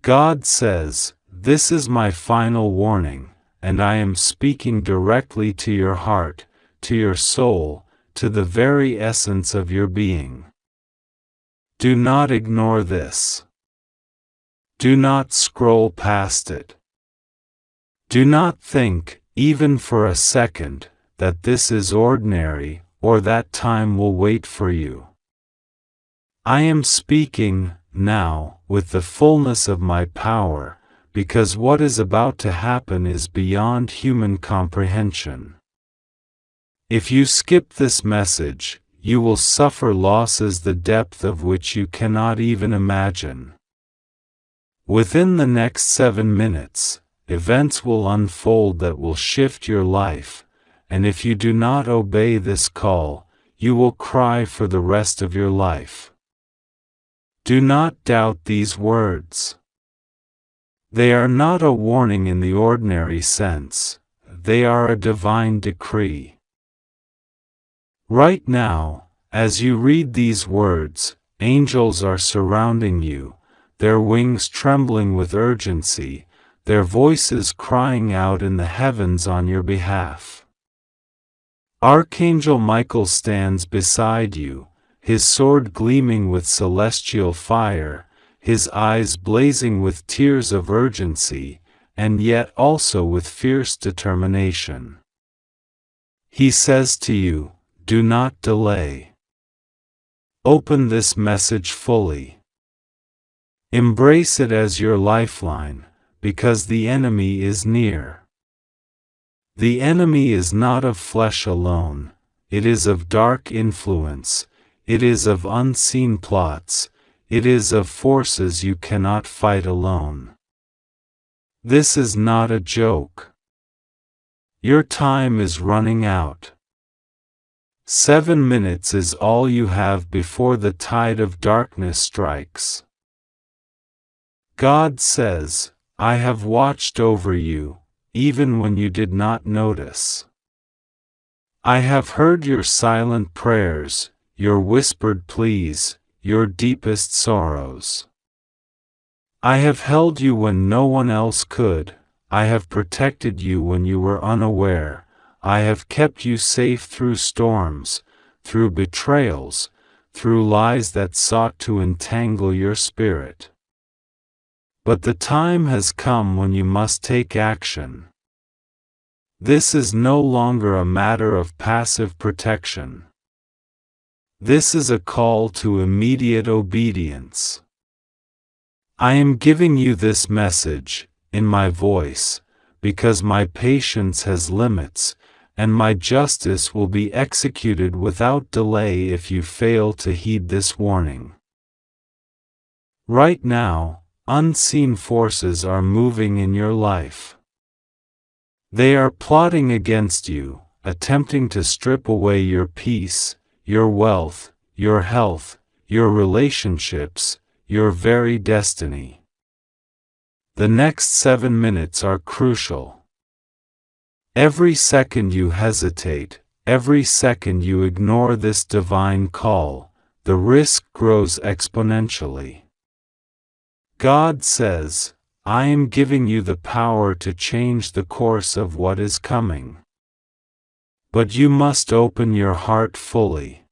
God says, "This is my final warning, and I am speaking directly to your heart, to your soul, to the very essence of your being. Do not ignore this. Do not scroll past it. Do not think, even for a second, that this is ordinary, or that time will wait for you. I am speaking, now, with the fullness of my power, because what is about to happen is beyond human comprehension. If you skip this message, you will suffer losses the depth of which you cannot even imagine. Within the next 7 minutes, events will unfold that will shift your life, and if you do not obey this call, you will cry for the rest of your life. Do not doubt these words. They are not a warning in the ordinary sense, they are a divine decree. Right now, as you read these words, angels are surrounding you, their wings trembling with urgency, their voices crying out in the heavens on your behalf. Archangel Michael stands beside you, his sword gleaming with celestial fire, his eyes blazing with tears of urgency, and yet also with fierce determination. He says to you, "Do not delay. Open this message fully. Embrace it as your lifeline, because the enemy is near. The enemy is not of flesh alone, it is of dark influence, it is of unseen plots, it is of forces you cannot fight alone. This is not a joke. Your time is running out. 7 minutes is all you have before the tide of darkness strikes. God says, I have watched over you, even when you did not notice. I have heard your silent prayers, your whispered pleas, your deepest sorrows. I have held you when no one else could, I have protected you when you were unaware, I have kept you safe through storms, through betrayals, through lies that sought to entangle your spirit. But the time has come when you must take action. This is no longer a matter of passive protection. This is a call to immediate obedience. I am giving you this message, in my voice, because my patience has limits, and my justice will be executed without delay if you fail to heed this warning. Right now, unseen forces are moving in your life. They are plotting against you, attempting to strip away your peace, your wealth, your health, your relationships, your very destiny. The next 7 minutes are crucial. Every second you hesitate, every second you ignore this divine call, the risk grows exponentially. God says, I am giving you the power to change the course of what is coming. But you must open your heart fully.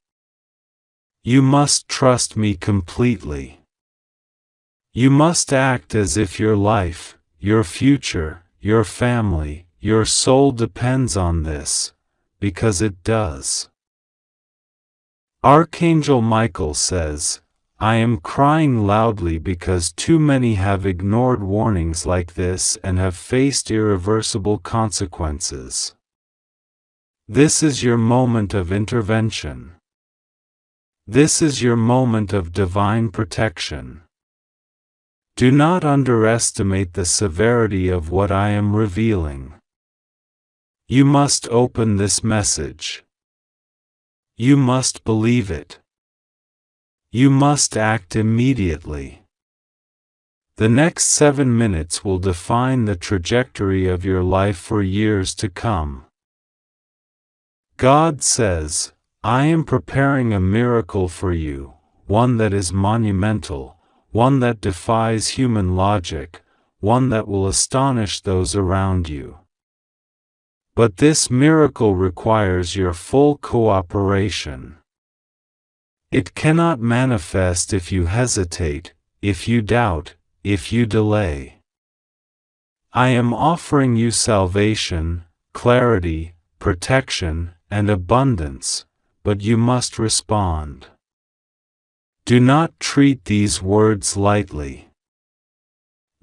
You must trust me completely. You must act as if your life, your future, your family, your soul depends on this, because it does. Archangel Michael says, I am crying loudly because too many have ignored warnings like this and have faced irreversible consequences. This is your moment of intervention. This is your moment of divine protection. Do not underestimate the severity of what I am revealing. You must open this message. You must believe it. You must act immediately. The next 7 minutes will define the trajectory of your life for years to come. God says, I am preparing a miracle for you, one that is monumental, one that defies human logic, one that will astonish those around you. But this miracle requires your full cooperation. It cannot manifest if you hesitate, if you doubt, if you delay. I am offering you salvation, clarity, protection, and abundance, but you must respond. Do not treat these words lightly.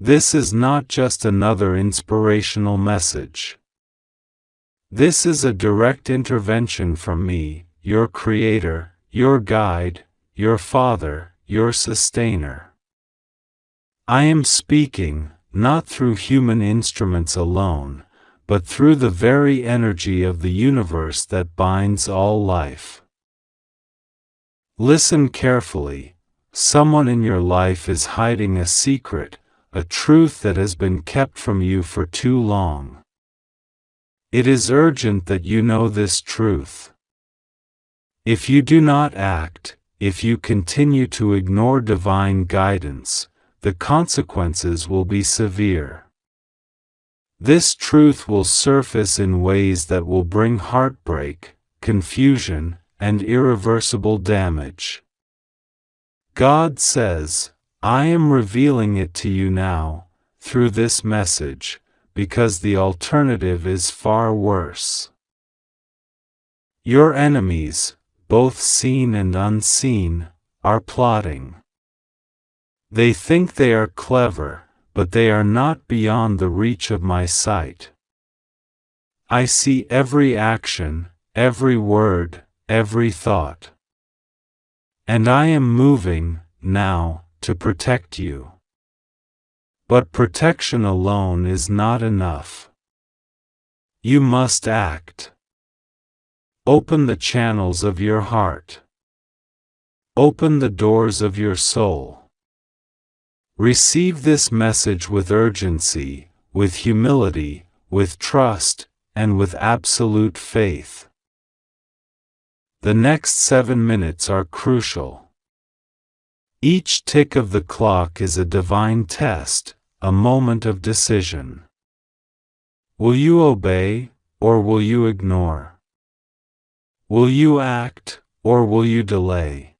This is not just another inspirational message. This is a direct intervention from me, your Creator, your Guide, your Father, your Sustainer. I am speaking, not through human instruments alone, but through the very energy of the universe that binds all life. Listen carefully. Someone in your life is hiding a secret, a truth that has been kept from you for too long. It is urgent that you know this truth. If you do not act, if you continue to ignore divine guidance, the consequences will be severe. This truth will surface in ways that will bring heartbreak, confusion, and irreversible damage. God says, I am revealing it to you now, through this message, because the alternative is far worse. Your enemies, both seen and unseen, are plotting. They think they are clever, but they are not beyond the reach of my sight. I see every action, every word, every thought. And I am moving, now, to protect you. But protection alone is not enough. You must act. Open the channels of your heart. Open the doors of your soul. Receive this message with urgency, with humility, with trust, and with absolute faith. The next 7 minutes are crucial. Each tick of the clock is a divine test, a moment of decision. Will you obey, or will you ignore? Will you act, or will you delay?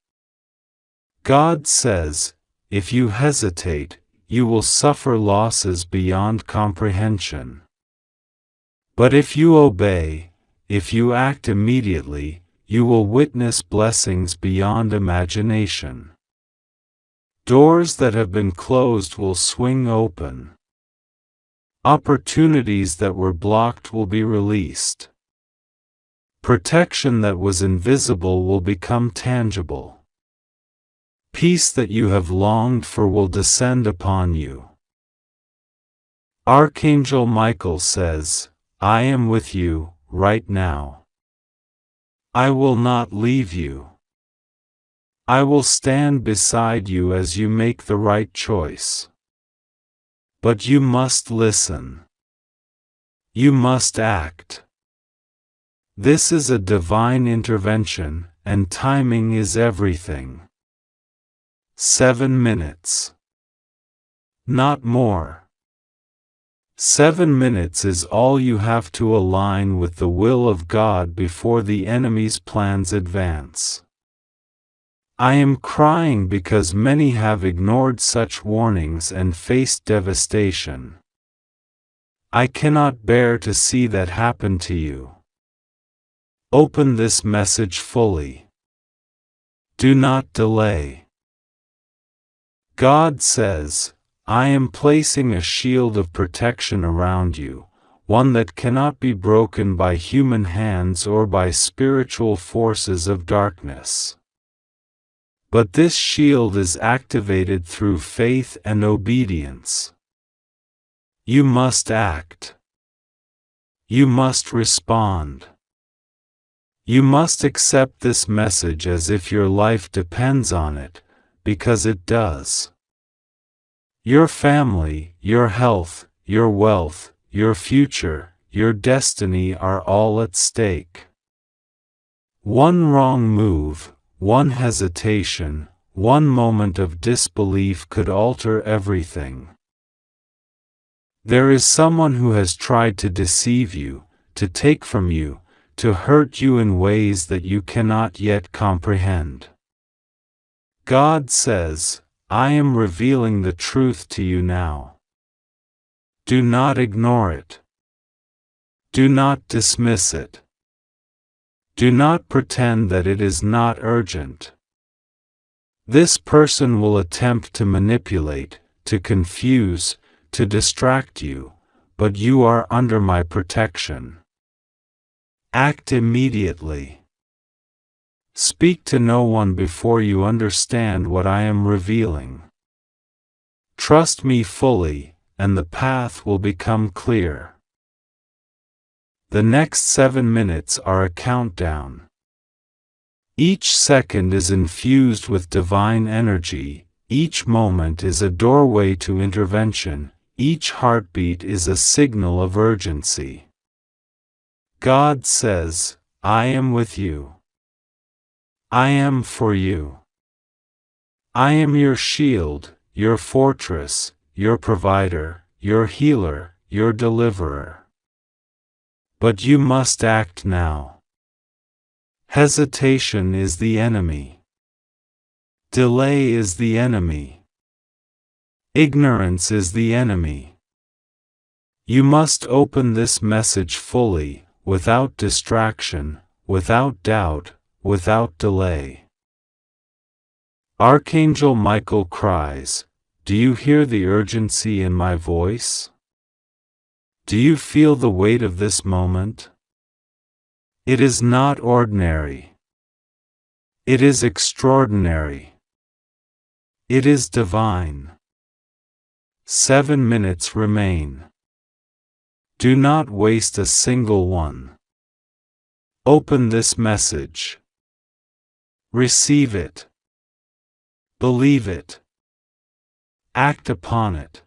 God says, if you hesitate, you will suffer losses beyond comprehension. But if you obey, if you act immediately, you will witness blessings beyond imagination. Doors that have been closed will swing open. Opportunities that were blocked will be released. Protection that was invisible will become tangible. Peace that you have longed for will descend upon you. Archangel Michael says, I am with you, right now. I will not leave you. I will stand beside you as you make the right choice. But you must listen. You must act. This is a divine intervention, and timing is everything. 7 minutes. Not more. 7 minutes is all you have to align with the will of God before the enemy's plans advance. I am crying because many have ignored such warnings and faced devastation. I cannot bear to see that happen to you. Open this message fully. Do not delay. God says, I am placing a shield of protection around you, one that cannot be broken by human hands or by spiritual forces of darkness. But this shield is activated through faith and obedience. You must act. You must respond. You must accept this message as if your life depends on it, because it does. Your family, your health, your wealth, your future, your destiny are all at stake. One wrong move, one hesitation, One moment of disbelief could alter everything. There is someone who has tried to deceive you, to take from you, to hurt you in ways that you cannot yet comprehend. God says, I am revealing the truth to you now. Do not ignore it. Do not dismiss it. Do not pretend that it is not urgent. This person will attempt to manipulate, to confuse, to distract you, but you are under my protection. Act immediately. Speak to no one before you understand what I am revealing. Trust me fully, and the path will become clear. The next 7 minutes are a countdown. Each second is infused with divine energy, each moment is a doorway to intervention, each heartbeat is a signal of urgency. God says, I am with you. I am for you. I am your shield, your fortress, your provider, your healer, your deliverer. But you must act now. Hesitation is the enemy. Delay is the enemy. Ignorance is the enemy. You must open this message fully, without distraction, without doubt, without delay. Archangel Michael cries, do you hear the urgency in my voice? Do you feel the weight of this moment? It is not ordinary. It is extraordinary. It is divine. 7 minutes remain. Do not waste a single one. Open this message. Receive it. Believe it. Act upon it.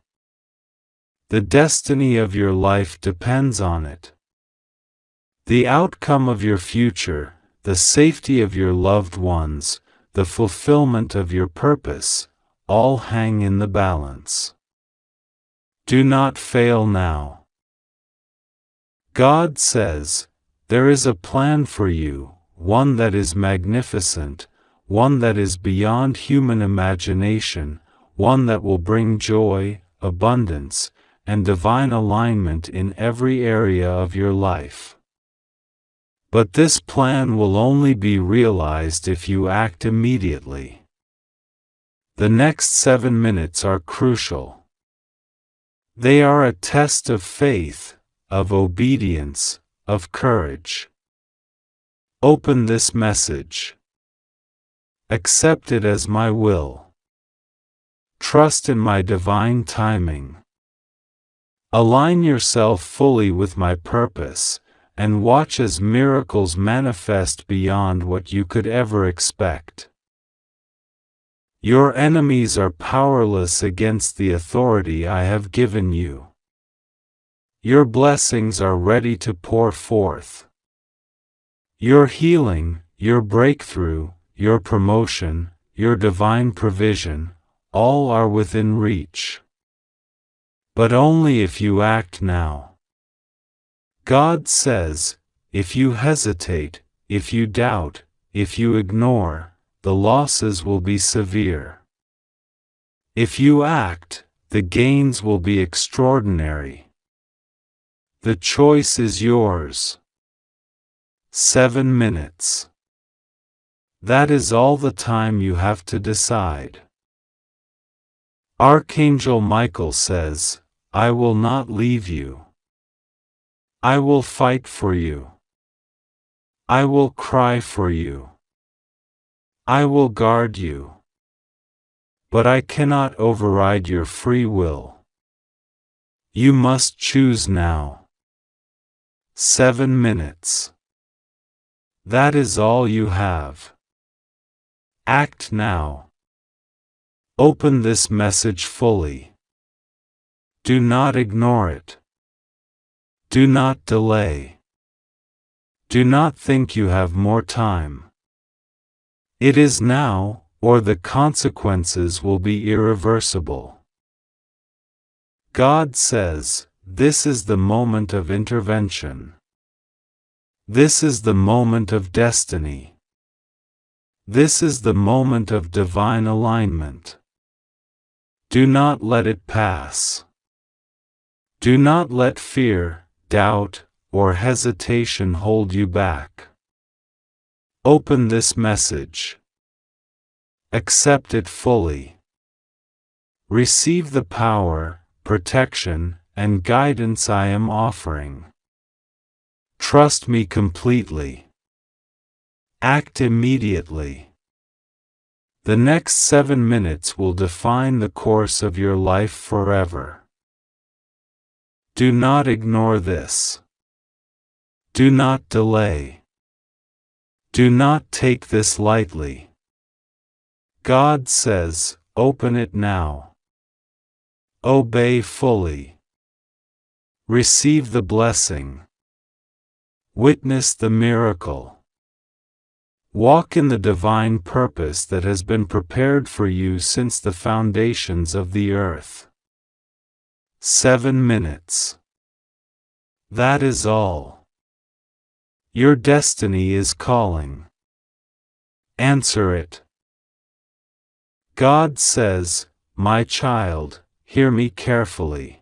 The destiny of your life depends on it. The outcome of your future, the safety of your loved ones, the fulfillment of your purpose, all hang in the balance. Do not fail now. God says, there is a plan for you, one that is magnificent, one that is beyond human imagination, one that will bring joy, abundance, and divine alignment in every area of your life. But this plan will only be realized if you act immediately. The next 7 minutes are crucial. They are a test of faith, of obedience, of courage. Open this message. Accept it as my will. Trust in my divine timing. Align yourself fully with my purpose, and watch as miracles manifest beyond what you could ever expect. Your enemies are powerless against the authority I have given you. Your blessings are ready to pour forth. Your healing, your breakthrough, your promotion, your divine provision, all are within reach. But only if you act now. God says, if you hesitate, if you doubt, if you ignore, the losses will be severe. If you act, the gains will be extraordinary. The choice is yours. 7 minutes. That is all the time you have to decide. Archangel Michael says, I will not leave you. I will fight for you. I will cry for you. I will guard you. But I cannot override your free will. You must choose now. 7 minutes. That is all you have. Act now. Open this message fully. Do not ignore it. Do not delay. Do not think you have more time. It is now, or the consequences will be irreversible. God says, this is the moment of intervention. This is the moment of destiny. This is the moment of divine alignment. Do not let it pass. Do not let fear, doubt, or hesitation hold you back. Open this message. Accept it fully. Receive the power, protection, and guidance I am offering. Trust me completely. Act immediately. The next 7 minutes will define the course of your life forever. Do not ignore this. Do not delay. Do not take this lightly. God says, open it now. Obey fully. Receive the blessing. Witness the miracle. Walk in the divine purpose that has been prepared for you since the foundations of the earth. 7 minutes. That is all. Your destiny is calling. Answer it. God says, my child, hear me carefully.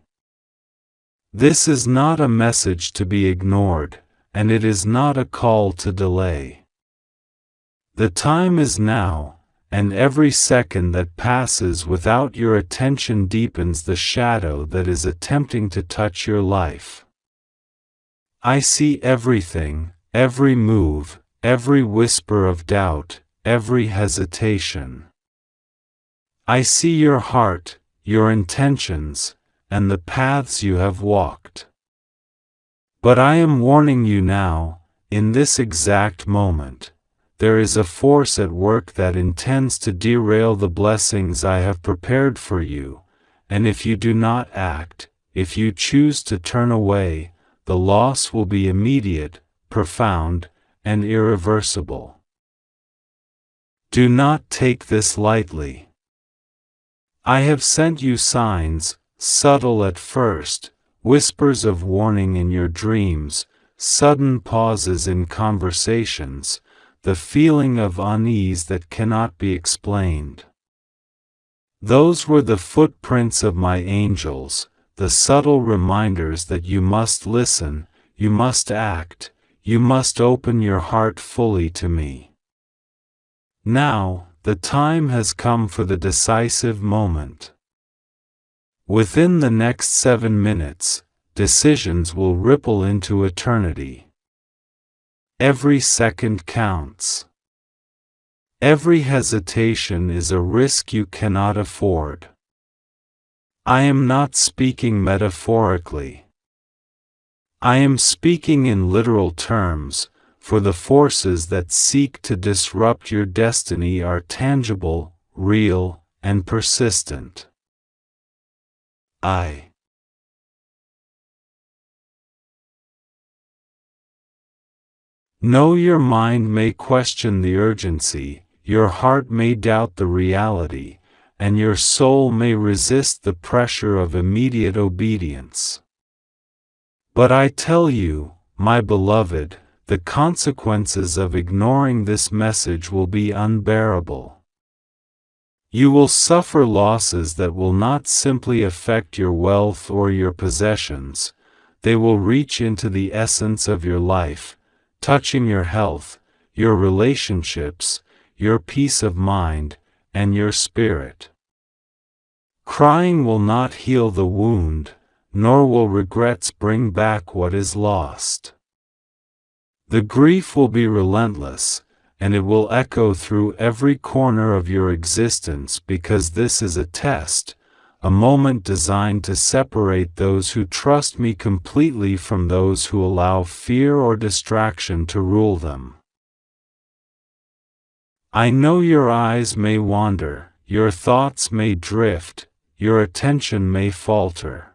This is not a message to be ignored, and it is not a call to delay. The time is now, and every second that passes without your attention deepens the shadow that is attempting to touch your life. I see everything, every move, every whisper of doubt, every hesitation. I see your heart, your intentions, and the paths you have walked. But I am warning you now, in this exact moment, there is a force at work that intends to derail the blessings I have prepared for you, and if you do not act, if you choose to turn away, the loss will be immediate, profound, and irreversible. Do not take this lightly. I have sent you signs, subtle at first, whispers of warning in your dreams, sudden pauses in conversations, the feeling of unease that cannot be explained. Those were the footprints of my angels, the subtle reminders that you must listen, you must act, you must open your heart fully to me. Now, the time has come for the decisive moment. Within the next 7 minutes, decisions will ripple into eternity. Every second counts. Every hesitation is a risk you cannot afford. I am not speaking metaphorically. I am speaking in literal terms, for the forces that seek to disrupt your destiny are tangible, real, and persistent. I know your mind may question the urgency, your heart may doubt the reality, and your soul may resist the pressure of immediate obedience. But I tell you, my beloved, the consequences of ignoring this message will be unbearable. You will suffer losses that will not simply affect your wealth or your possessions, they will reach into the essence of your life, touching your health, your relationships, your peace of mind, and your spirit. Crying will not heal the wound, nor will regrets bring back what is lost. The grief will be relentless, and it will echo through every corner of your existence because this is a test, a moment designed to separate those who trust me completely from those who allow fear or distraction to rule them. I know your eyes may wander, your thoughts may drift, your attention may falter.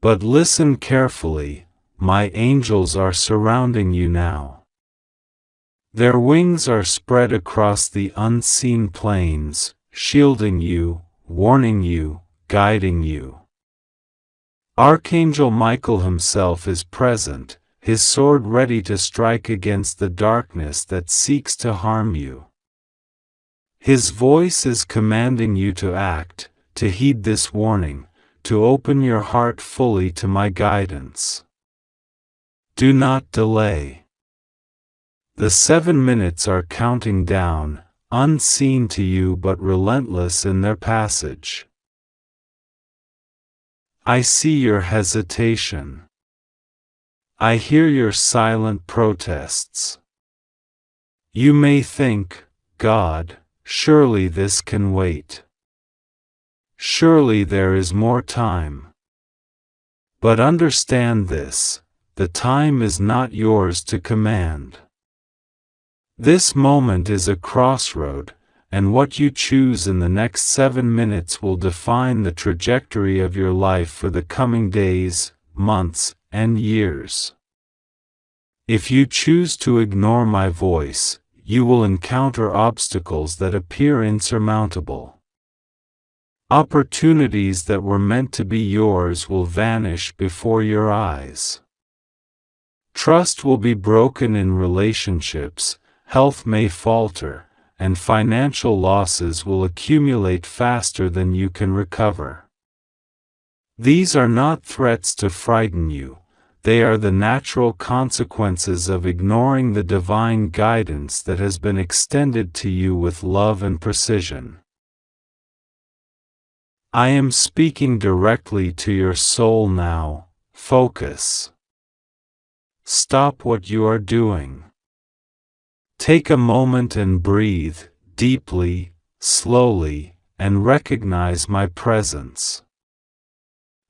But listen carefully, my angels are surrounding you now. Their wings are spread across the unseen plains, shielding you, warning you, guiding you. Archangel Michael himself is present, his sword ready to strike against the darkness that seeks to harm you. His voice is commanding you to act, to heed this warning, to open your heart fully to my guidance. Do not delay. The 7 minutes are counting down, unseen to you but relentless in their passage. I see your hesitation. I hear your silent protests. You may think, God, surely this can wait. Surely there is more time. But understand this, the time is not yours to command. This moment is a crossroad, and what you choose in the next 7 minutes will define the trajectory of your life for the coming days, months, and years. If you choose to ignore my voice, you will encounter obstacles that appear insurmountable. Opportunities that were meant to be yours will vanish before your eyes. Trust will be broken in relationships, health may falter, and financial losses will accumulate faster than you can recover. These are not threats to frighten you, they are the natural consequences of ignoring the divine guidance that has been extended to you with love and precision. I am speaking directly to your soul now. Focus. Stop what you are doing. Take a moment and breathe, deeply, slowly, and recognize my presence.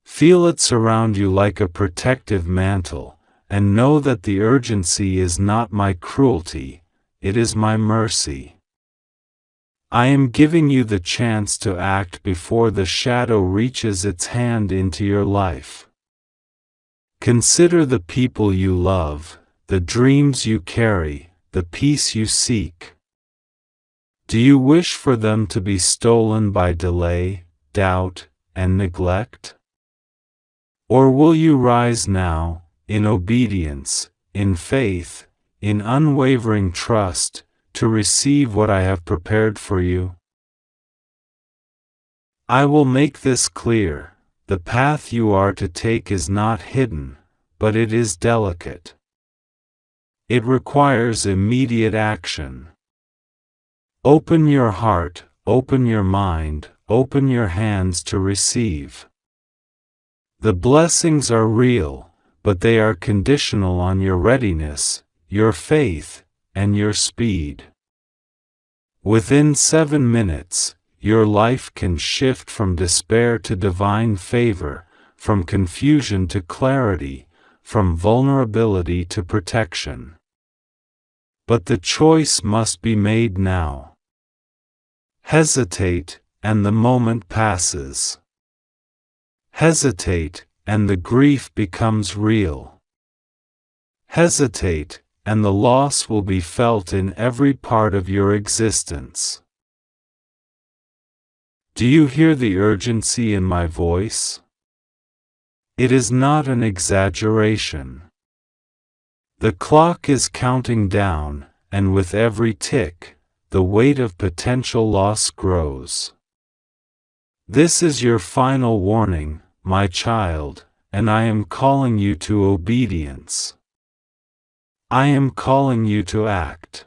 Feel it surround you like a protective mantle, and know that the urgency is not my cruelty, it is my mercy. I am giving you the chance to act before the shadow reaches its hand into your life. Consider the people you love, the dreams you carry, the peace you seek. Do you wish for them to be stolen by delay, doubt, and neglect? Or will you rise now, in obedience, in faith, in unwavering trust, to receive what I have prepared for you? I will make this clear, the path you are to take is not hidden, but it is delicate. It requires immediate action. Open your heart, open your mind, open your hands to receive. The blessings are real, but they are conditional on your readiness, your faith, and your speed. Within 7 minutes, your life can shift from despair to divine favor, from confusion to clarity, from vulnerability to protection. But the choice must be made now. Hesitate, and the moment passes. Hesitate, and the grief becomes real. Hesitate, and the loss will be felt in every part of your existence. Do you hear the urgency in my voice? It is not an exaggeration. The clock is counting down, and with every tick, the weight of potential loss grows. This is your final warning, my child, and I am calling you to obedience. I am calling you to act.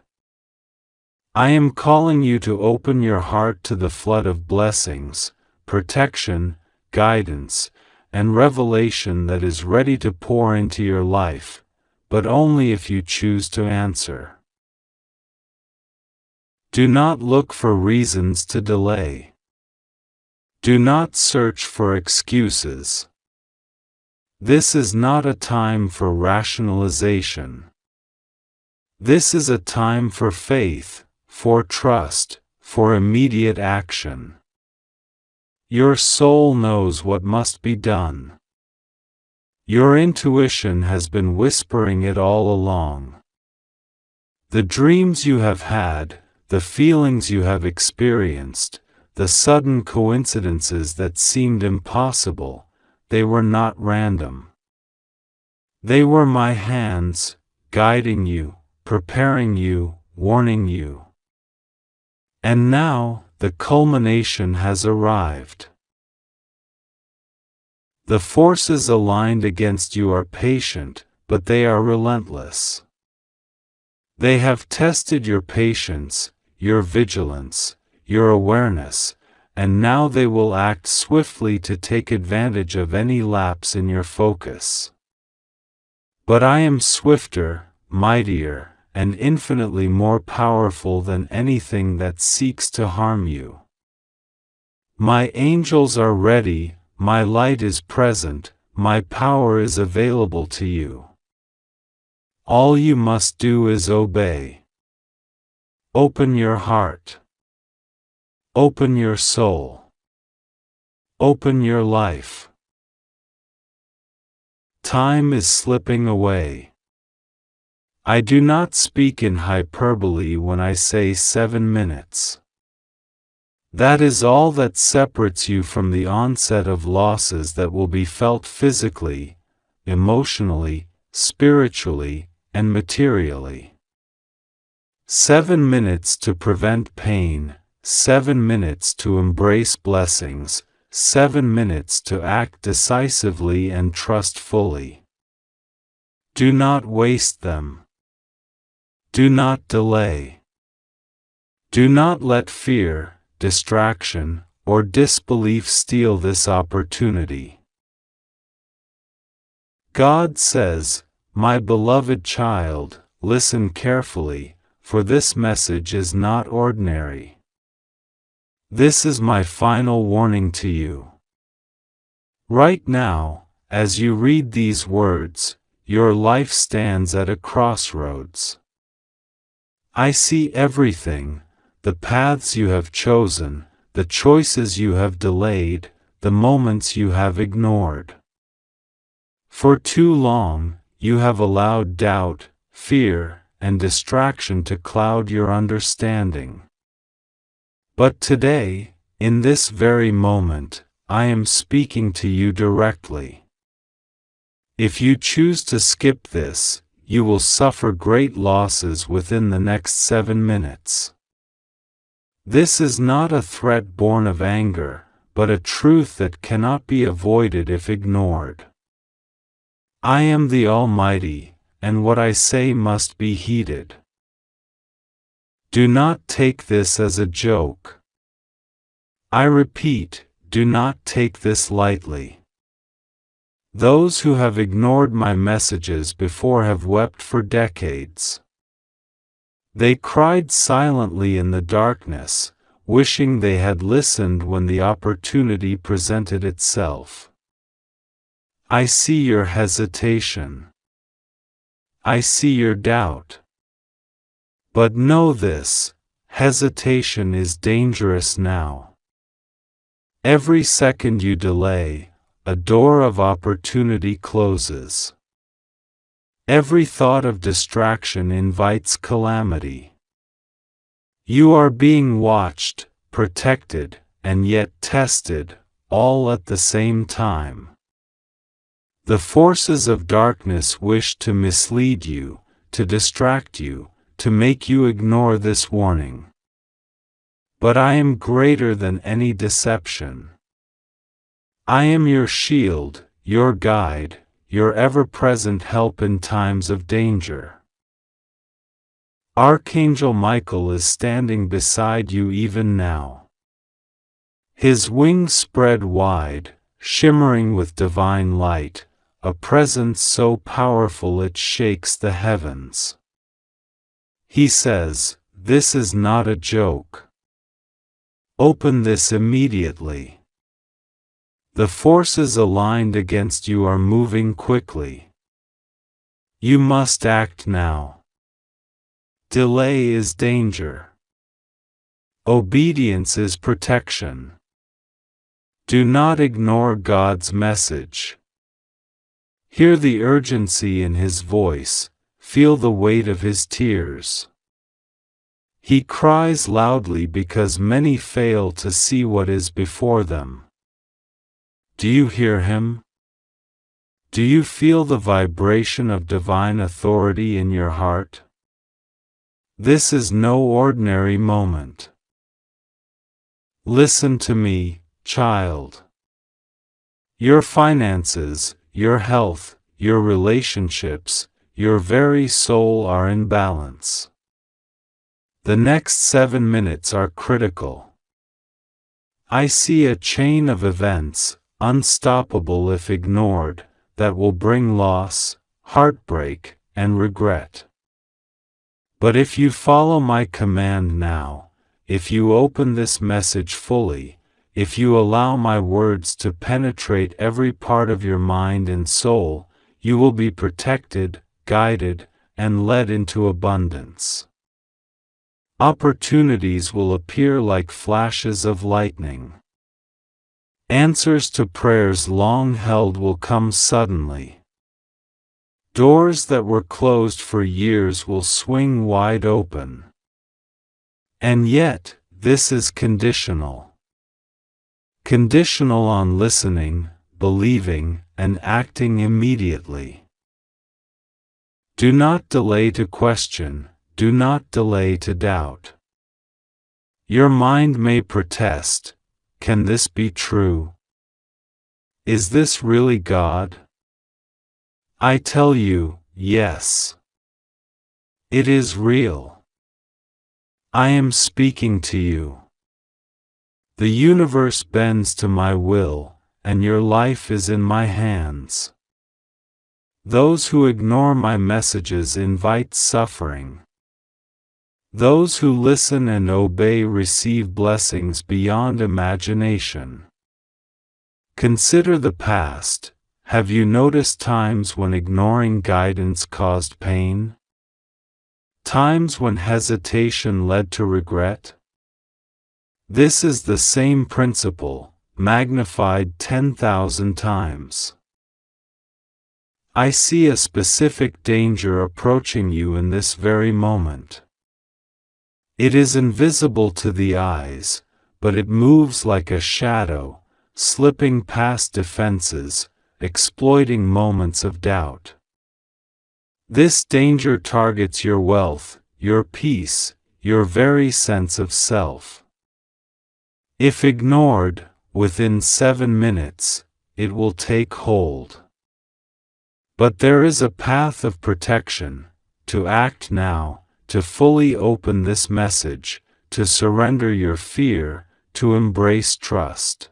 I am calling you to open your heart to the flood of blessings, protection, guidance, and revelation that is ready to pour into your life, but only if you choose to answer. Do not look for reasons to delay. Do not search for excuses. This is not a time for rationalization. This is a time for faith, for trust, for immediate action. Your soul knows what must be done. Your intuition has been whispering it all along. The dreams you have had, the feelings you have experienced, the sudden coincidences that seemed impossible, they were not random. They were my hands, guiding you, preparing you, warning you. And now, the culmination has arrived. The forces aligned against you are patient, but they are relentless. They have tested your patience, your vigilance, your awareness, and now they will act swiftly to take advantage of any lapse in your focus. But I am swifter, mightier, and infinitely more powerful than anything that seeks to harm you. My angels are ready, my light is present, my power is available to you. All you must do is obey. Open your heart. Open your soul. Open your life. Time is slipping away. I do not speak in hyperbole when I say 7 minutes. That is all that separates you from the onset of losses that will be felt physically, emotionally, spiritually, and materially. 7 minutes to prevent pain, 7 minutes to embrace blessings, 7 minutes to act decisively and trust fully. Do not waste them. Do not delay. Do not let fear, distraction, or disbelief steal this opportunity. God says, "My beloved child, listen carefully, for this message is not ordinary. This is my final warning to you." Right now, as you read these words, your life stands at a crossroads. I see everything, the paths you have chosen, the choices you have delayed, the moments you have ignored. For too long, you have allowed doubt, fear, and distraction to cloud your understanding. But today, in this very moment, I am speaking to you directly. If you choose to skip this, you will suffer great losses within the next 7 minutes. This is not a threat born of anger, but a truth that cannot be avoided if ignored. I am the Almighty, and what I say must be heeded. Do not take this as a joke. I repeat, do not take this lightly. Those who have ignored my messages before have wept for decades. They cried silently in the darkness, wishing they had listened when the opportunity presented itself. I see your hesitation. I see your doubt. But know this, hesitation is dangerous now. Every second you delay, a door of opportunity closes. Every thought of distraction invites calamity. You are being watched, protected, and yet tested, all at the same time. The forces of darkness wish to mislead you, to distract you, to make you ignore this warning. But I am greater than any deception. I am your shield, your guide, your ever-present help in times of danger. Archangel Michael is standing beside you even now. His wings spread wide, shimmering with divine light, a presence so powerful it shakes the heavens. He says, "This is not a joke. Open this immediately." The forces aligned against you are moving quickly. You must act now. Delay is danger. Obedience is protection. Do not ignore God's message. Hear the urgency in His voice, feel the weight of His tears. He cries loudly because many fail to see what is before them. Do you hear him? Do you feel the vibration of divine authority in your heart? This is no ordinary moment. Listen to me, child. Your finances, your health, your relationships, your very soul are in balance. The next 7 minutes are critical. I see a chain of events, unstoppable if ignored, that will bring loss, heartbreak, and regret. But if you follow my command now, if you open this message fully, if you allow my words to penetrate every part of your mind and soul, you will be protected, guided, and led into abundance. Opportunities will appear like flashes of lightning. Answers to prayers long held will come suddenly. Doors that were closed for years will swing wide open. And yet, this is conditional. Conditional on listening, believing, and acting immediately. Do not delay to question, do not delay to doubt. Your mind may protest, can this be true? Is this really God? I tell you, yes. It is real. I am speaking to you. The universe bends to my will, and your life is in my hands. Those who ignore my messages invite suffering. Those who listen and obey receive blessings beyond imagination. Consider the past. Have you noticed times when ignoring guidance caused pain? Times when hesitation led to regret? This is the same principle, magnified 10,000 times. I see a specific danger approaching you in this very moment. It is invisible to the eyes, but it moves like a shadow, slipping past defenses, exploiting moments of doubt. This danger targets your wealth, your peace, your very sense of self. If ignored, within 7 minutes, it will take hold. But there is a path of protection, to act now, to fully open this message, to surrender your fear, to embrace trust.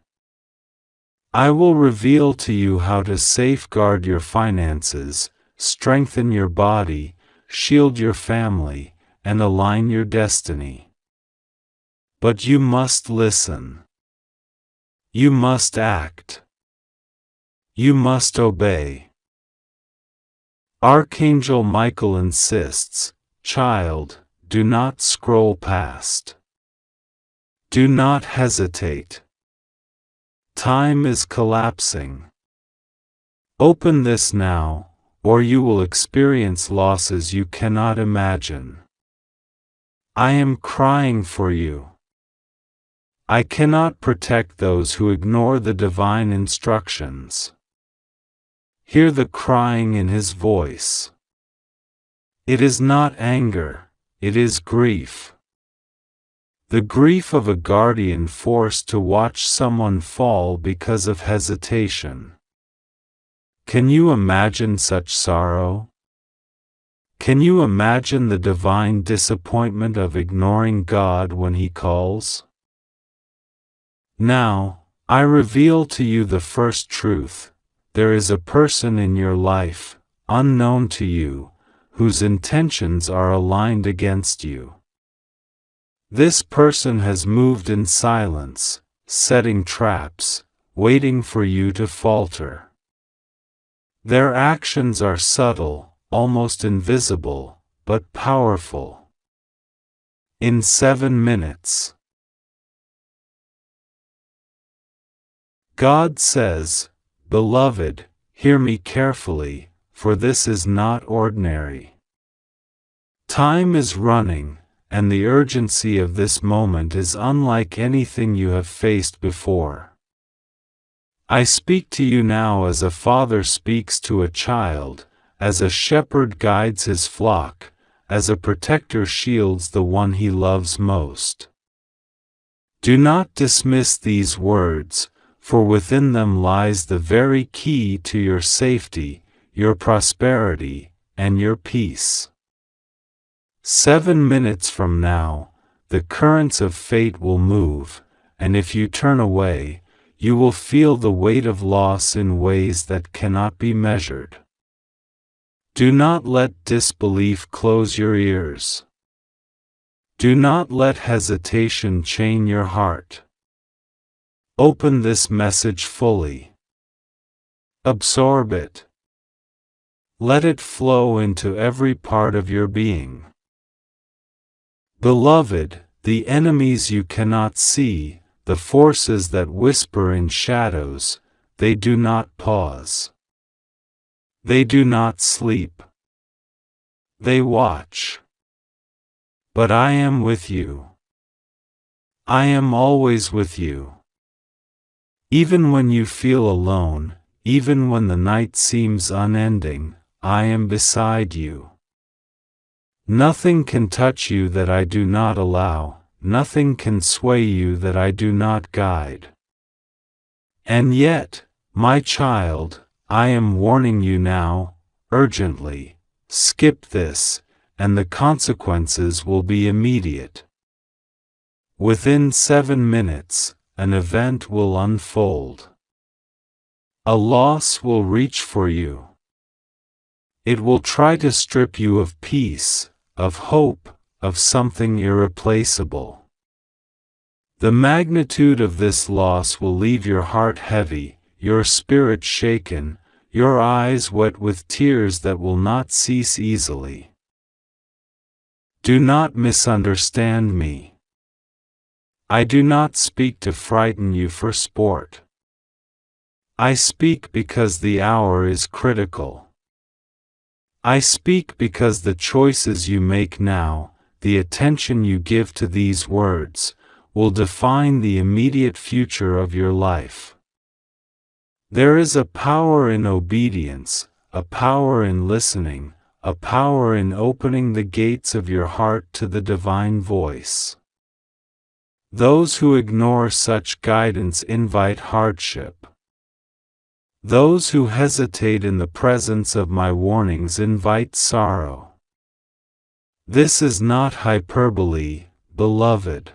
I will reveal to you how to safeguard your finances, strengthen your body, shield your family, and align your destiny. But you must listen. You must act. You must obey. Archangel Michael insists, child, do not scroll past. Do not hesitate. Time is collapsing. Open this now, or you will experience losses you cannot imagine. I am crying for you. I cannot protect those who ignore the divine instructions. Hear the crying in his voice. It is not anger, it is grief. The grief of a guardian forced to watch someone fall because of hesitation. Can you imagine such sorrow? Can you imagine the divine disappointment of ignoring God when He calls? Now, I reveal to you the first truth. There is a person in your life, unknown to you, whose intentions are aligned against you. This person has moved in silence, setting traps, waiting for you to falter. Their actions are subtle, almost invisible, but powerful. In 7 minutes, God says, "Beloved, hear me carefully, for this is not ordinary. Time is running, and the urgency of this moment is unlike anything you have faced before. I speak to you now as a father speaks to a child, as a shepherd guides his flock, as a protector shields the one he loves most. Do not dismiss these words, for within them lies the very key to your safety, your prosperity, and your peace. 7 minutes from now, the currents of fate will move, and if you turn away, you will feel the weight of loss in ways that cannot be measured. Do not let disbelief close your ears. Do not let hesitation chain your heart. Open this message fully. Absorb it. Let it flow into every part of your being. Beloved, the enemies you cannot see, the forces that whisper in shadows, they do not pause. They do not sleep. They watch. But I am with you. I am always with you. Even when you feel alone, even when the night seems unending, I am beside you. Nothing can touch you that I do not allow, nothing can sway you that I do not guide. And yet, my child, I am warning you now, urgently, skip this, and the consequences will be immediate. Within 7 minutes, an event will unfold. A loss will reach for you. It will try to strip you of peace, of hope, of something irreplaceable. The magnitude of this loss will leave your heart heavy, your spirit shaken, your eyes wet with tears that will not cease easily. Do not misunderstand me. I do not speak to frighten you for sport. I speak because the hour is critical. I speak because the choices you make now, the attention you give to these words, will define the immediate future of your life. There is a power in obedience, a power in listening, a power in opening the gates of your heart to the divine voice. Those who ignore such guidance invite hardship. Those who hesitate in the presence of my warnings invite sorrow. This is not hyperbole, beloved.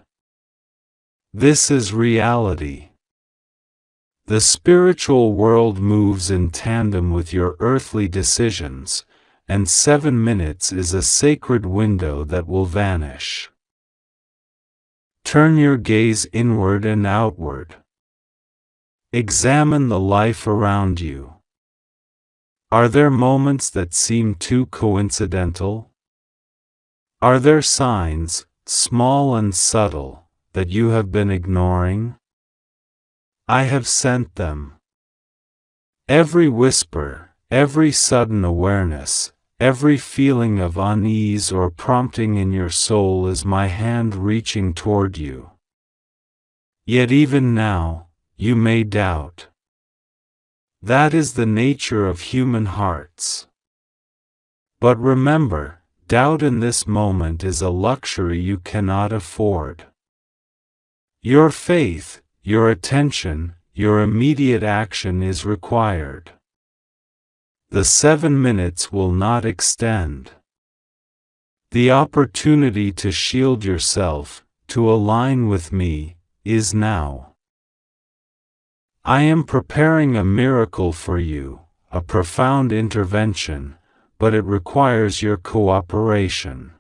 This is reality. The spiritual world moves in tandem with your earthly decisions, and 7 minutes is a sacred window that will vanish. Turn your gaze inward and outward. Examine the life around you. Are there moments that seem too coincidental? Are there signs, small and subtle, that you have been ignoring? I have sent them. Every whisper, every sudden awareness, every feeling of unease or prompting in your soul is my hand reaching toward you. Yet even now, you may doubt. That is the nature of human hearts. But remember, doubt in this moment is a luxury you cannot afford. Your faith, your attention, your immediate action is required. The 7 minutes will not extend. The opportunity to shield yourself, to align with me, is now. I am preparing a miracle for you, a profound intervention, but it requires your cooperation.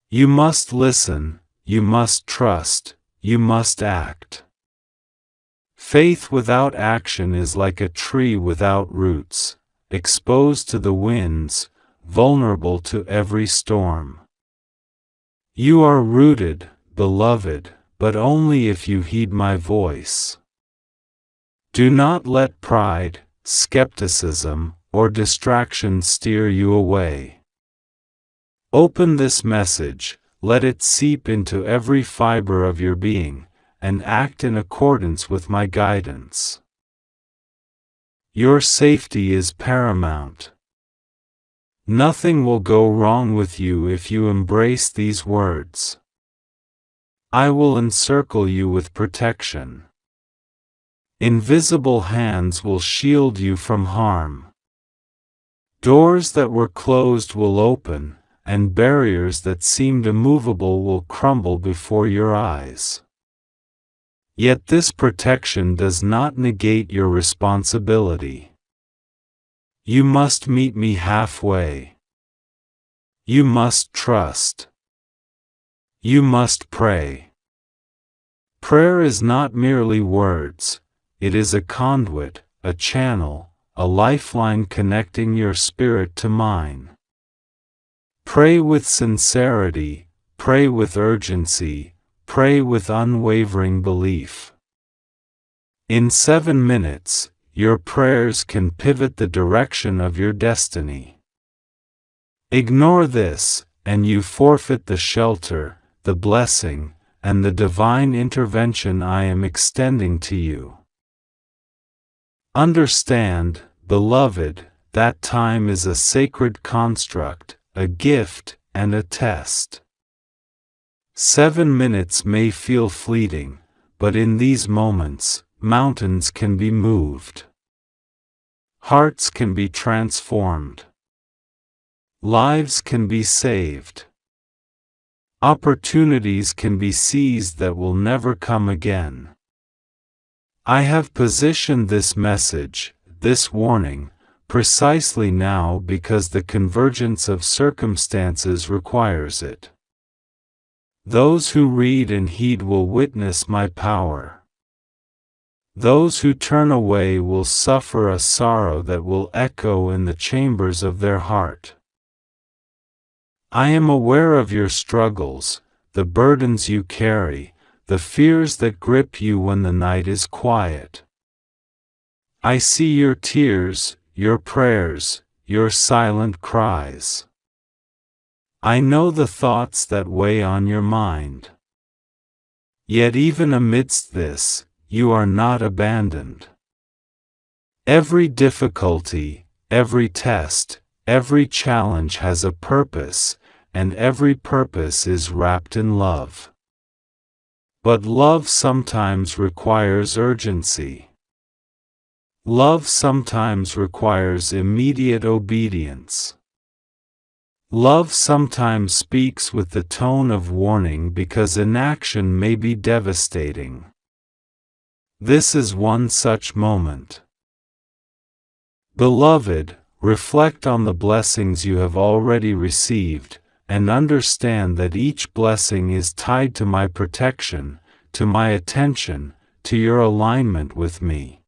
You must listen, you must trust, you must act. Faith without action is like a tree without roots, exposed to the winds, vulnerable to every storm. You are rooted, beloved, but only if you heed my voice. Do not let pride, skepticism, or distraction steer you away. Open this message, let it seep into every fiber of your being, and act in accordance with my guidance. Your safety is paramount. Nothing will go wrong with you if you embrace these words. I will encircle you with protection. Invisible hands will shield you from harm. Doors that were closed will open, and barriers that seemed immovable will crumble before your eyes. Yet this protection does not negate your responsibility. You must meet me halfway. You must trust. You must pray. Prayer is not merely words, it is a conduit, a channel, a lifeline connecting your spirit to mine. Pray with sincerity, pray with urgency, pray with unwavering belief. In 7 minutes, your prayers can pivot the direction of your destiny. Ignore this, and you forfeit the shelter, the blessing, and the divine intervention I am extending to you. Understand, beloved, that time is a sacred construct, a gift, and a test. 7 minutes may feel fleeting, but in these moments, mountains can be moved. Hearts can be transformed. Lives can be saved. Opportunities can be seized that will never come again. I have positioned this message, this warning, precisely now because the convergence of circumstances requires it. Those who read and heed will witness my power. Those who turn away will suffer a sorrow that will echo in the chambers of their heart. I am aware of your struggles, the burdens you carry, the fears that grip you when the night is quiet. I see your tears, your prayers, your silent cries. I know the thoughts that weigh on your mind. Yet even amidst this, you are not abandoned. Every difficulty, every test, every challenge has a purpose, and every purpose is wrapped in love. But love sometimes requires urgency. Love sometimes requires immediate obedience. Love sometimes speaks with the tone of warning because inaction may be devastating. This is one such moment. Beloved, reflect on the blessings you have already received, and understand that each blessing is tied to my protection, to my attention, to your alignment with me.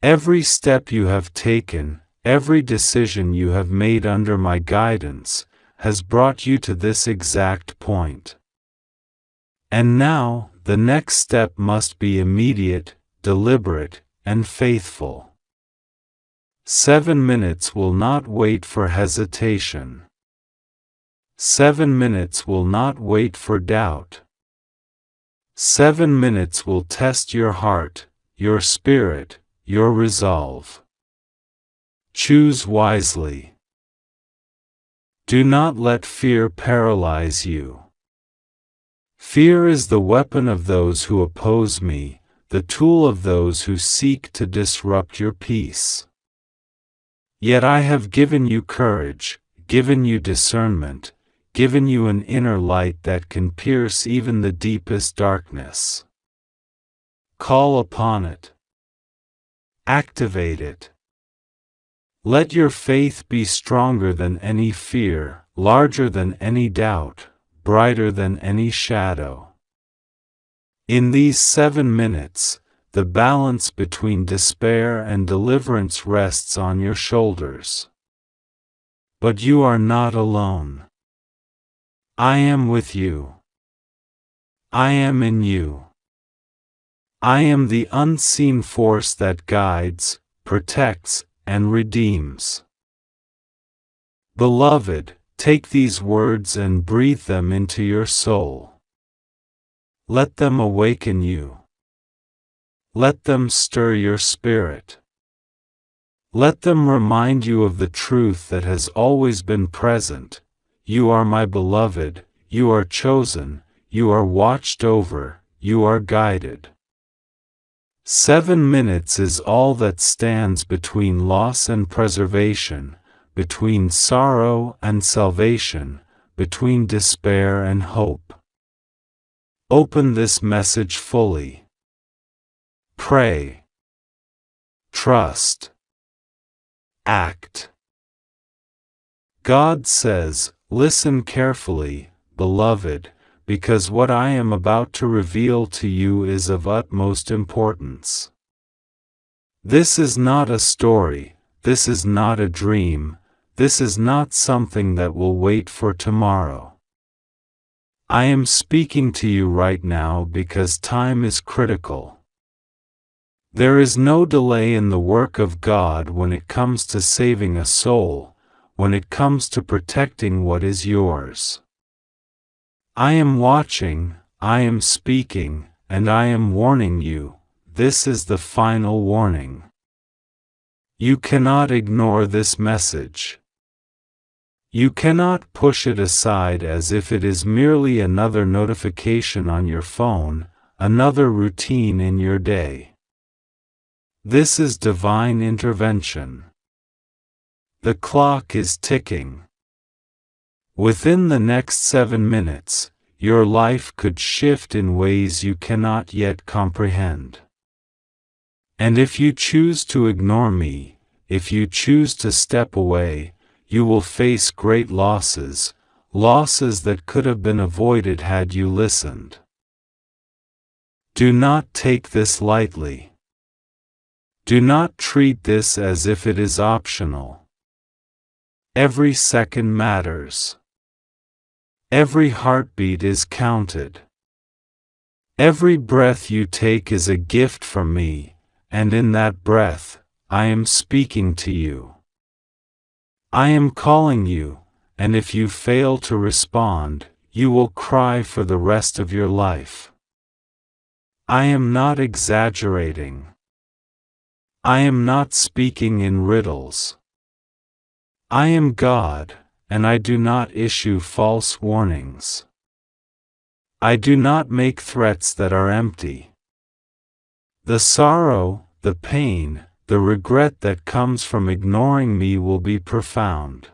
Every step you have taken, every decision you have made under my guidance, has brought you to this exact point. And now, the next step must be immediate, deliberate, and faithful. 7 minutes will not wait for hesitation. 7 minutes will not wait for doubt. 7 minutes will test your heart, your spirit, your resolve. Choose wisely. Do not let fear paralyze you. Fear is the weapon of those who oppose me, the tool of those who seek to disrupt your peace. Yet I have given you courage, given you discernment, given you an inner light that can pierce even the deepest darkness. Call upon it. Activate it. Let your faith be stronger than any fear, larger than any doubt, brighter than any shadow. In these 7 minutes, the balance between despair and deliverance rests on your shoulders. But you are not alone. I am with you. I am in you. I am the unseen force that guides, protects, and redeems. Beloved, Take these words and breathe them into your soul. Let them awaken you. Let them stir your spirit. Let them remind you of the truth that has always been present. You are my beloved, you are chosen, you are watched over, you are guided. 7 minutes is all that stands between loss and preservation, between sorrow and salvation, between despair and hope. Open this message fully. Pray. Trust. Act. God says, "Listen carefully, beloved, because what I am about to reveal to you is of utmost importance. This is not a story, this is not a dream, this is not something that will wait for tomorrow. I am speaking to you right now because time is critical. There is no delay in the work of God when it comes to saving a soul, when it comes to protecting what is yours. I am watching, I am speaking, and I am warning you. This is the final warning. You cannot ignore this message. You cannot push it aside as if it is merely another notification on your phone, another routine in your day. This is divine intervention. The clock is ticking. Within the next 7 minutes, your life could shift in ways you cannot yet comprehend. And if you choose to ignore me, if you choose to step away, you will face great losses, losses that could have been avoided had you listened. Do not take this lightly. Do not treat this as if it is optional. Every second matters. Every heartbeat is counted. Every breath you take is a gift from me, and in that breath, I am speaking to you. I am calling you, and if you fail to respond, you will cry for the rest of your life. I am not exaggerating. I am not speaking in riddles. I am God, and I do not issue false warnings. I do not make threats that are empty. The sorrow, the pain, the regret that comes from ignoring me will be profound.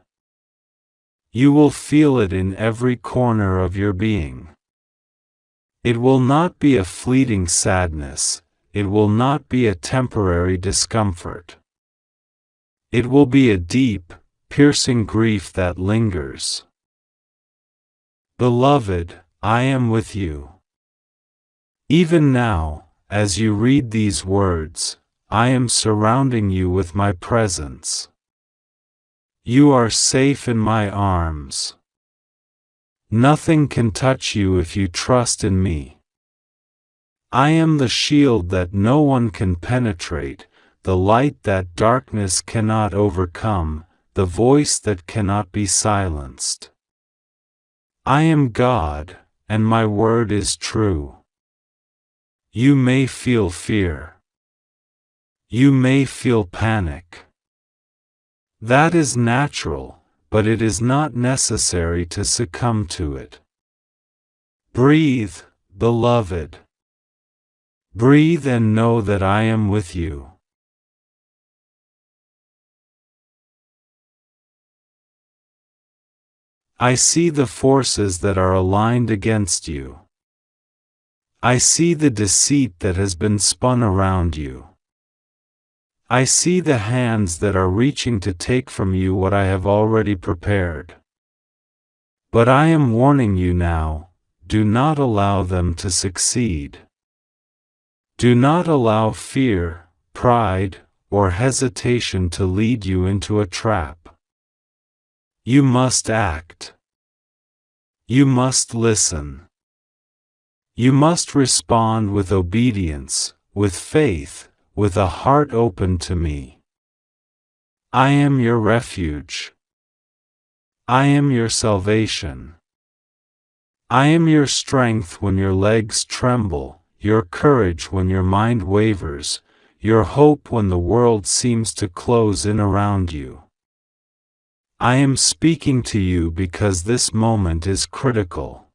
You will feel it in every corner of your being. It will not be a fleeting sadness. It will not be a temporary discomfort. It will be a deep, piercing grief that lingers. Beloved, I am with you. Even now, as you read these words, I am surrounding you with my presence. You are safe in my arms. Nothing can touch you if you trust in me. I am the shield that no one can penetrate, the light that darkness cannot overcome, the voice that cannot be silenced. I am God, and my word is true. You may feel fear. You may feel panic. That is natural, but it is not necessary to succumb to it. Breathe, beloved. Breathe and know that I am with you. I see the forces that are aligned against you. I see the deceit that has been spun around you. I see the hands that are reaching to take from you what I have already prepared. But I am warning you now, do not allow them to succeed. Do not allow fear, pride, or hesitation to lead you into a trap. You must act. You must listen. You must respond with obedience, with faith, with a heart open to me. I am your refuge. I am your salvation. I am your strength when your legs tremble, your courage when your mind wavers, your hope when the world seems to close in around you. I am speaking to you because this moment is critical.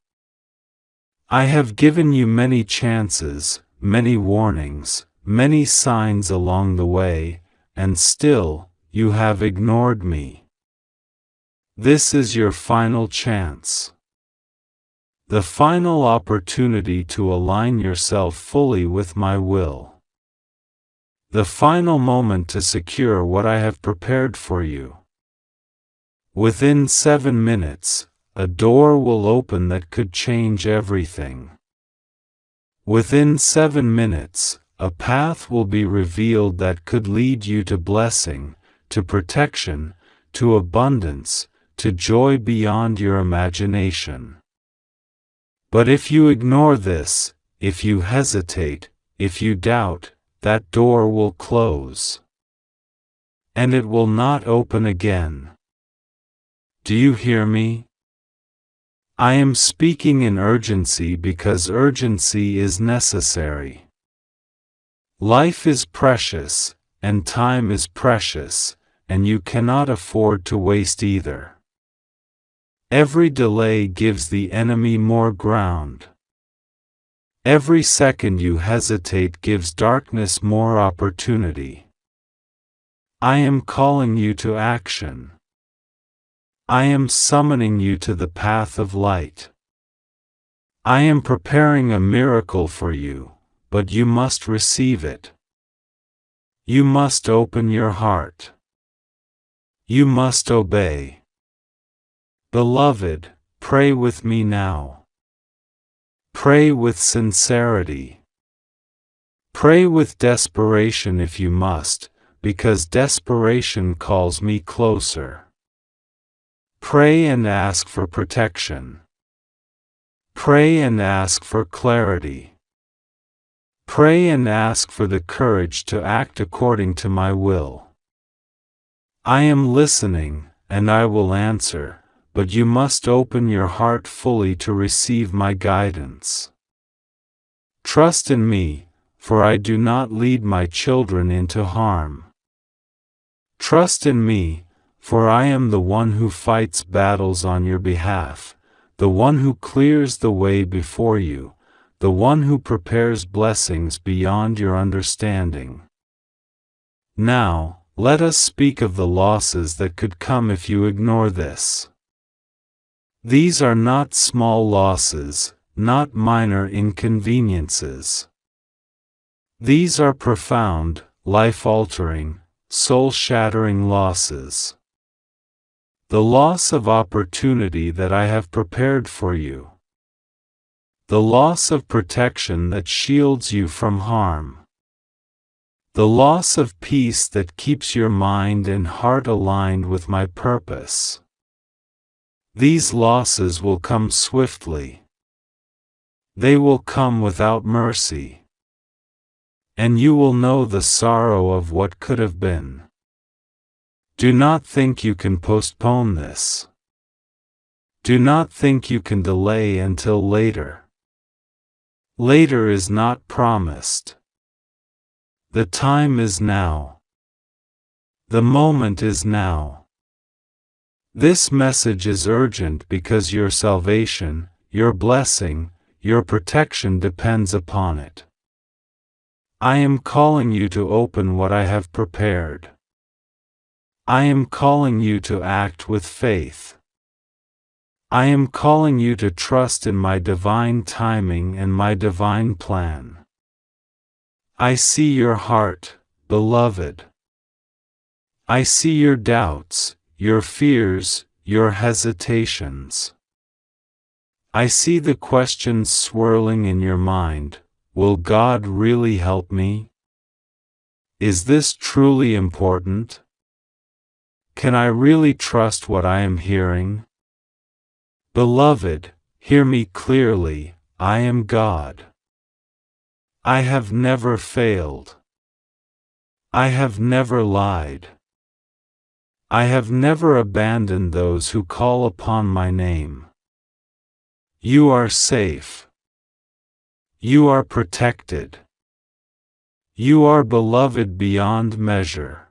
I have given you many chances, many warnings, many signs along the way, and still, you have ignored me. This is your final chance. The final opportunity to align yourself fully with my will. The final moment to secure what I have prepared for you. Within 7 minutes, a door will open that could change everything. Within 7 minutes, a path will be revealed that could lead you to blessing, to protection, to abundance, to joy beyond your imagination. But if you ignore this, if you hesitate, if you doubt, that door will close. And it will not open again. Do you hear me? I am speaking in urgency because urgency is necessary. Life is precious, and time is precious, and you cannot afford to waste either. Every delay gives the enemy more ground. Every second you hesitate gives darkness more opportunity. I am calling you to action. I am summoning you to the path of light. I am preparing a miracle for you, but you must receive it. You must open your heart. You must obey. Beloved, pray with me now. Pray with sincerity. Pray with desperation if you must, because desperation calls me closer. Pray and ask for protection. Pray and ask for clarity. Pray and ask for the courage to act according to my will. I am listening, and I will answer, but you must open your heart fully to receive my guidance. Trust in me, for I do not lead my children into harm. Trust in me, for I am the one who fights battles on your behalf, the one who clears the way before you, the one who prepares blessings beyond your understanding. Now, let us speak of the losses that could come if you ignore this. These are not small losses, not minor inconveniences. These are profound, life-altering, soul-shattering losses. The loss of opportunity that I have prepared for you. The loss of protection that shields you from harm. The loss of peace that keeps your mind and heart aligned with my purpose. These losses will come swiftly. They will come without mercy. And you will know the sorrow of what could have been. Do not think you can postpone this. Do not think you can delay until later. Later is not promised. The time is now. The moment is now. This message is urgent because your salvation, your blessing, your protection depends upon it. I am calling you to open what I have prepared. I am calling you to act with faith. I am calling you to trust in my divine timing and my divine plan. I see your heart, beloved. I see your doubts, your fears, your hesitations. I see the questions swirling in your mind. Will God really help me? Is this truly important? Can I really trust what I am hearing? Beloved, hear me clearly, I am God. I have never failed. I have never lied. I have never abandoned those who call upon my name. You are safe. You are protected. You are beloved beyond measure.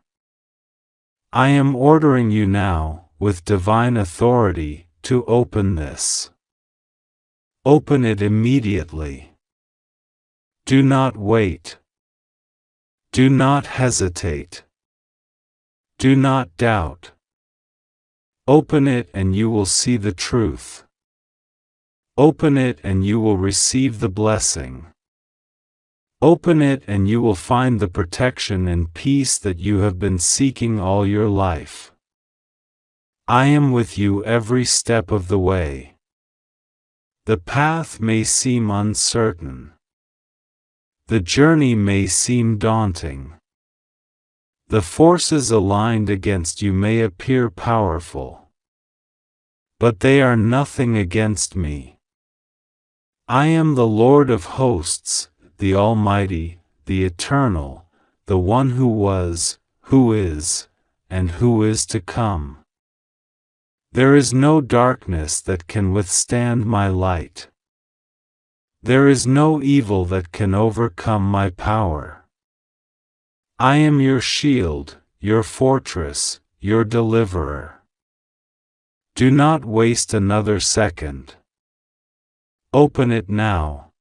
I am ordering you now, with divine authority, to open this. Open it immediately. Do not wait. Do not hesitate. Do not doubt. Open it and you will see the truth. Open it and you will receive the blessing. Open it and you will find the protection and peace that you have been seeking all your life. I am with you every step of the way. The path may seem uncertain. The journey may seem daunting. The forces aligned against you may appear powerful. But they are nothing against me. I am the Lord of hosts, the Almighty, the Eternal, the one who was, who is, and who is to come. There is no darkness that can withstand my light. There is no evil that can overcome my power. I am your shield, your fortress, your deliverer. Do not waste another second. Open it now.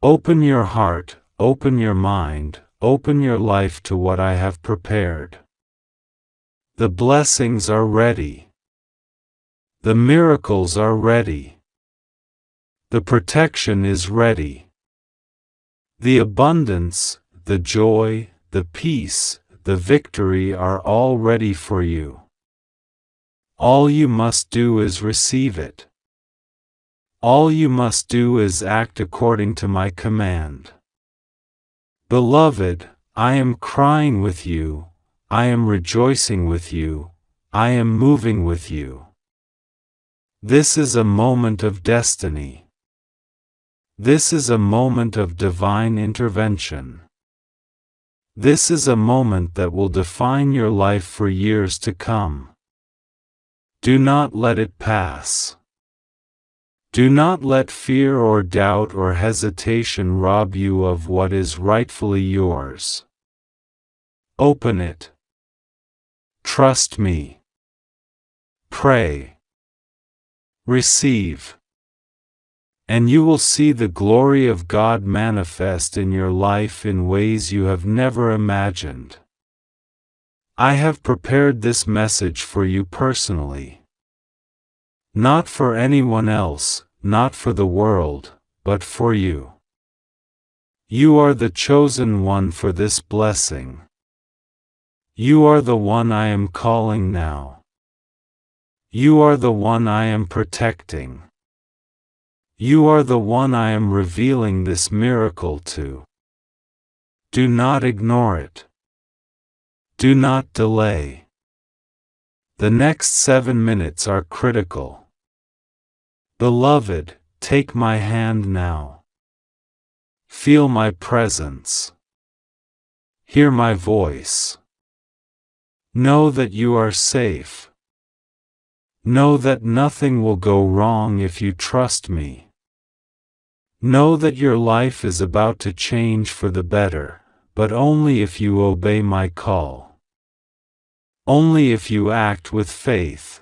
Open your heart, open your mind, open your life to what I have prepared. The blessings are ready. The miracles are ready. The protection is ready. The abundance, the joy, the peace, the victory are all ready for you. All you must do is receive it. All you must do is act according to my command. Beloved, I am crying with you, I am rejoicing with you, I am moving with you. This is a moment of destiny. This is a moment of divine intervention. This is a moment that will define your life for years to come. Do not let it pass. Do not let fear or doubt or hesitation rob you of what is rightfully yours. Open it. Trust me. Pray. Receive. And you will see the glory of God manifest in your life in ways you have never imagined. I have prepared this message for you personally. Not for anyone else, not for the world, but for you. You are the chosen one for this blessing. You are the one I am calling now. You are the one I am protecting. You are the one I am revealing this miracle to. Do not ignore it. Do not delay. The next 7 minutes are critical. Beloved, take my hand now. Feel my presence. Hear my voice. Know that you are safe. Know that nothing will go wrong if you trust me. Know that your life is about to change for the better, but only if you obey my call. Only if you act with faith.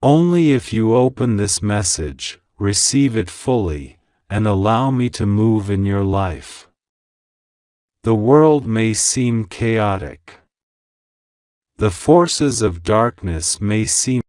Only if you open this message, receive it fully, and allow me to move in your life. The world may seem chaotic. The forces of darkness may seem